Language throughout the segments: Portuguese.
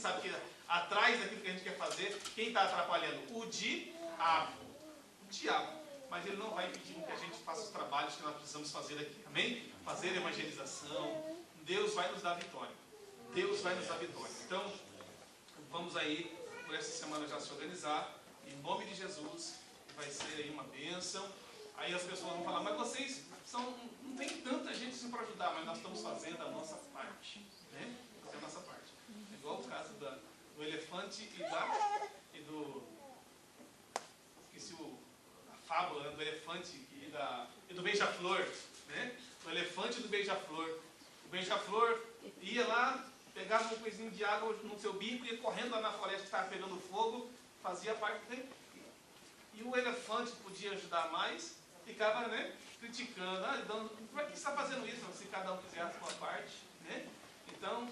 sabe que atrás daquilo que a gente quer fazer, quem está atrapalhando? O diabo. O diabo. Mas ele não vai impedir que a gente faça os trabalhos que nós precisamos fazer aqui. Amém? Fazer evangelização. Deus vai nos dar vitória. Deus vai nos dar vitória. Então, vamos aí, por essa semana já se organizar. Em nome de Jesus, vai ser aí uma bênção. Aí as pessoas vão falar, mas vocês não tem tanta gente assim para ajudar, mas nós estamos fazendo a nossa parte. Né? Fazendo a nossa parte. É igual o caso do elefante e do... Esqueci a fábula do elefante e do beija-flor. Né? O elefante e do beija-flor. O beija-flor ia lá, pegava um coisinho de água no seu bico, ia correndo lá na floresta que estava pegando fogo, fazia parte dele. E o elefante podia ajudar mais, ficava, né, criticando, por que você está fazendo isso? Se cada um quiser a sua parte. Né? Então,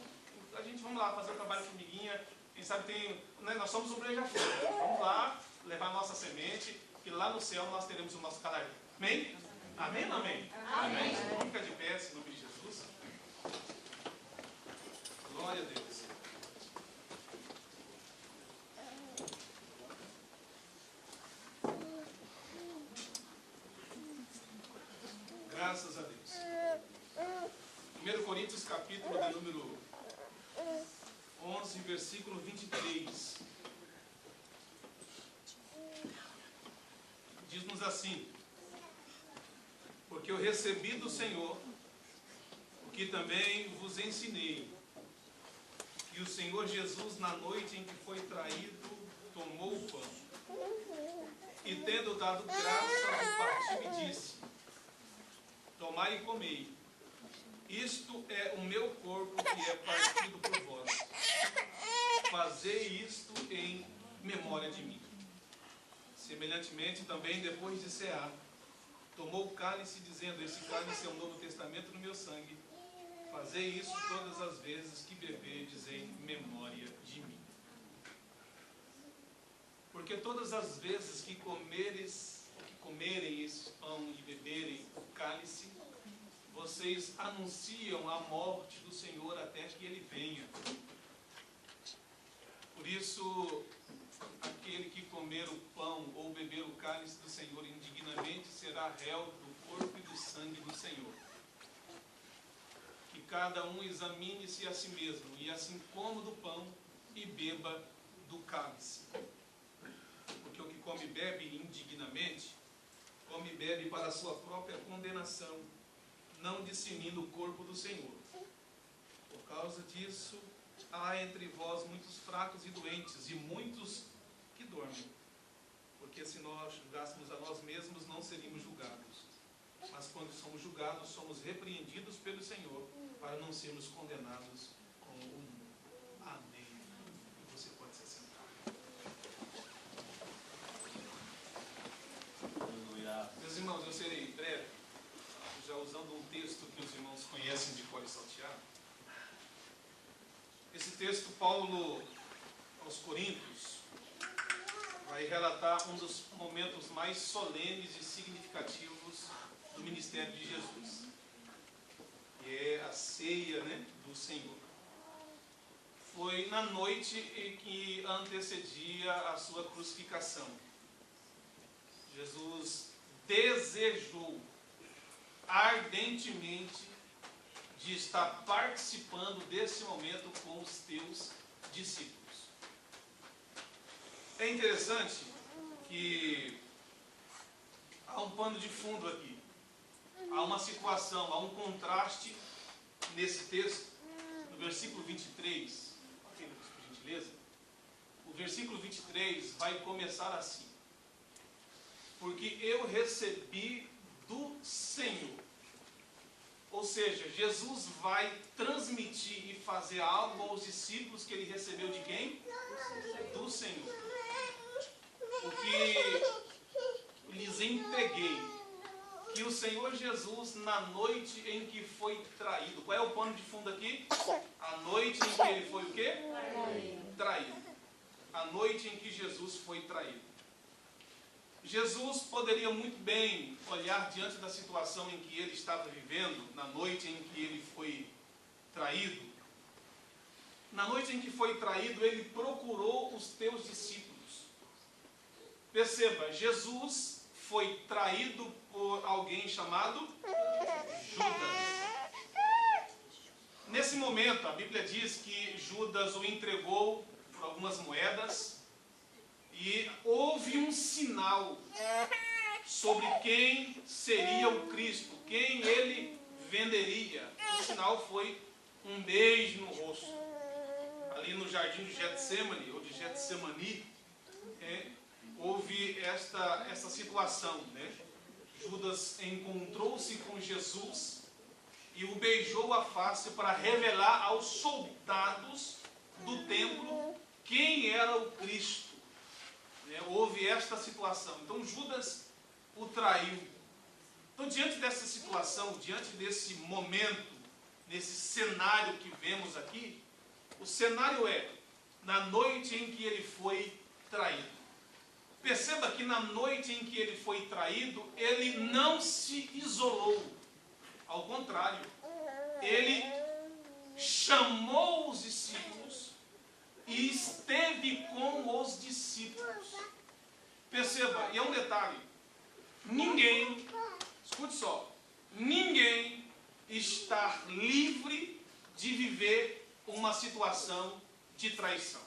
a gente vamos lá fazer o trabalho de formiguinha. Quem sabe nós somos o beija-flor. Vamos lá levar a nossa semente, que lá no céu nós teremos o nosso galardão. Amém? Amém ou não amém? Amém. Vamos ficar de pé, em nome de Jesus. Glória a Deus. Graças a Deus. 1 Coríntios capítulo de número 11, versículo 23. Diz-nos assim: porque eu recebi do Senhor o que também vos ensinei, que o Senhor Jesus, na noite em que foi traído, tomou o pão, e tendo dado graças, o partiu e disse: tomai e comei, isto é o meu corpo que é partido por vós, fazei isto em memória de mim. Semelhantemente também, depois de cear, tomou o cálice, dizendo: esse cálice é o novo testamento no meu sangue, fazei isso todas as vezes que beberdes em memória de mim. Porque todas as vezes que comerem esse pão e beberem o cálice, vocês anunciam a morte do Senhor até que Ele venha. Por isso, aquele que comer o pão ou beber o cálice do Senhor indignamente será réu do corpo e do sangue do Senhor. Que cada um examine-se a si mesmo, e assim coma do pão e beba do cálice. Porque o que come e bebe indignamente, come e bebe para a sua própria condenação, não discernindo o corpo do Senhor. Por causa disso, há entre vós muitos fracos e doentes, e muitos que dormem. Porque se nós julgássemos a nós mesmos, não seríamos julgados. Mas quando somos julgados, somos repreendidos pelo Senhor, para não sermos condenados com o mundo. Amém. E você pode se assentar. Meus irmãos, eu serei breve, já usando um texto que os irmãos conhecem de cor e salteado. Esse texto, Paulo aos Coríntios, vai relatar um dos momentos mais solenes e significativos do ministério de Jesus, que é a ceia, né, do Senhor. Foi na noite em que antecedia a sua crucificação. Jesus desejou ardentemente de estar participando desse momento com os teus discípulos. É interessante que há um pano de fundo aqui, há uma situação, há um contraste nesse texto, no versículo 23, por gentileza. O versículo 23 vai começar assim: porque eu recebi do Senhor. Ou seja, Jesus vai transmitir e fazer algo aos discípulos que ele recebeu de quem? Do Senhor. O que lhes entreguei, que o Senhor Jesus, na noite em que foi traído. Qual é o pano de fundo aqui? A noite em que ele foi o quê? Traído. A noite em que Jesus foi traído. Jesus poderia muito bem olhar diante da situação em que ele estava vivendo, na noite em que ele foi traído, na noite em que foi traído, ele procurou os teus discípulos. Perceba, Jesus foi traído por alguém chamado Judas. Nesse momento, a Bíblia diz que Judas o entregou por algumas moedas e houve um sinal sobre quem seria o Cristo, quem ele venderia. O sinal foi um beijo no rosto. Ali no jardim de Getsemane, ou de Getsemani, houve essa situação, né? Judas encontrou-se com Jesus e o beijou a face para revelar aos soldados do templo quem era o Cristo. Houve esta situação. Então Judas o traiu. Então, diante dessa situação, diante desse momento, nesse cenário que vemos aqui, o cenário é na noite em que ele foi traído. Perceba que na noite em que ele foi traído, ele não se isolou. Ao contrário, ele chamou os discípulos e esteve com os discípulos. Perceba, e é um detalhe, ninguém, escute só, ninguém está livre de viver uma situação de traição.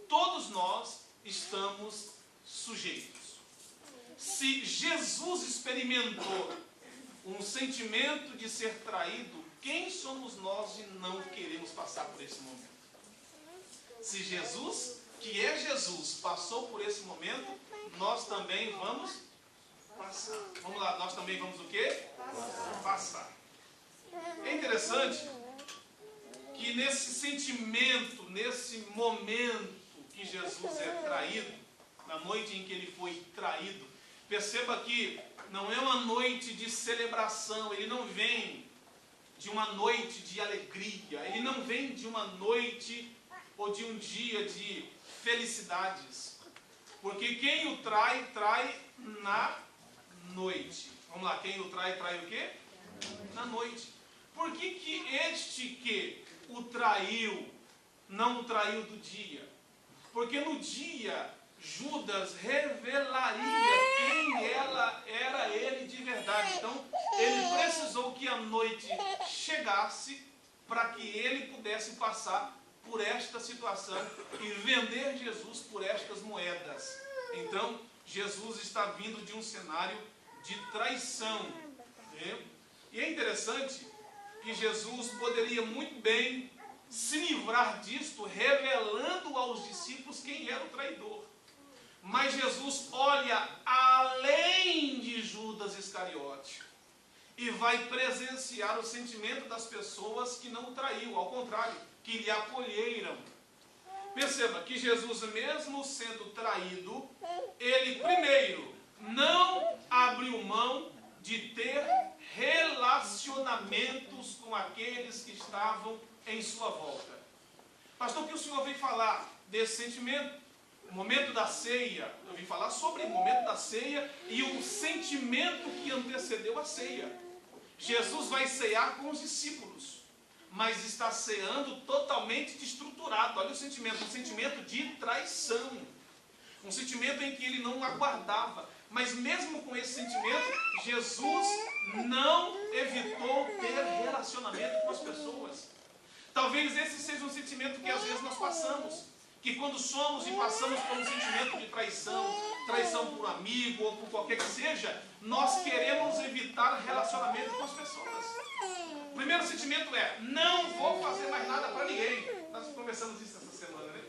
Todos nós estamos sujeitos. Se Jesus experimentou um sentimento de ser traído, quem somos nós de não queremos passar por esse momento? Se Jesus, que é Jesus, passou por esse momento, nós também vamos passar. Vamos lá, nós também vamos o quê? Passar. É interessante que nesse sentimento, nesse momento que Jesus é traído, na noite em que ele foi traído, perceba que não é uma noite de celebração, ele não vem de uma noite de alegria, ele não vem de uma noite ou de um dia de felicidades, porque quem o trai, trai na noite. Vamos lá, quem o trai, trai o quê? Na noite. Por que este que o traiu, não o traiu do dia? Porque no dia, Judas revelaria quem era ele de verdade. Então, ele precisou que a noite chegasse para que ele pudesse passar por esta situação e vender Jesus por estas moedas. Então, Jesus está vindo de um cenário de traição. E é interessante que Jesus poderia muito bem se livrar disto, revelando aos discípulos quem era o traidor. Mas Jesus olha além de Judas Iscariote e vai presenciar o sentimento das pessoas que não o traiu, ao contrário, que lhe acolheram. Perceba que Jesus, mesmo sendo traído, ele primeiro não abriu mão de ter relacionamentos com aqueles que estavam em sua volta. Pastor, o que o senhor veio falar desse sentimento? O momento da ceia, eu vim falar sobre o momento da ceia e o sentimento que antecedeu a ceia. Jesus vai cear com os discípulos, mas está ceando totalmente destruturado. Olha o sentimento, um sentimento de traição, um sentimento em que ele não aguardava. Mas mesmo com esse sentimento, Jesus não evitou ter relacionamento com as pessoas. Talvez esse seja um sentimento que às vezes nós passamos, que quando somos e passamos por um sentimento de traição, traição por amigo ou por qualquer que seja, nós queremos evitar relacionamento com as pessoas. O primeiro sentimento é, não vou fazer mais nada para ninguém. Nós conversamos isso essa semana, né?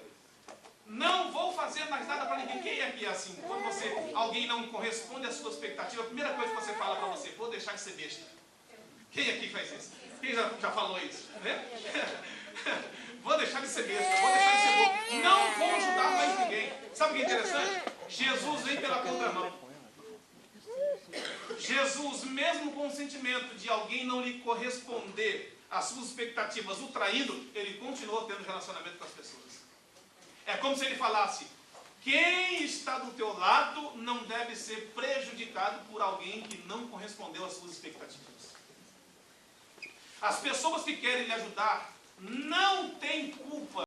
Não vou fazer mais nada para ninguém. Quem aqui é assim? Quando alguém não corresponde à sua expectativa, a primeira coisa que você fala para você, vou deixar de ser besta. Quem aqui faz isso? Quem já falou isso? Né? Vou deixar de ser besta, vou deixar de ser bobo. Não vou ajudar mais ninguém. Sabe o que é interessante? Jesus vem pela contramão. Jesus, mesmo com o sentimento de alguém não lhe corresponder às suas expectativas, o traindo, ele continuou tendo relacionamento com as pessoas. É como se ele falasse, quem está do teu lado não deve ser prejudicado por alguém que não correspondeu às suas expectativas. As pessoas que querem lhe ajudar, não tem culpa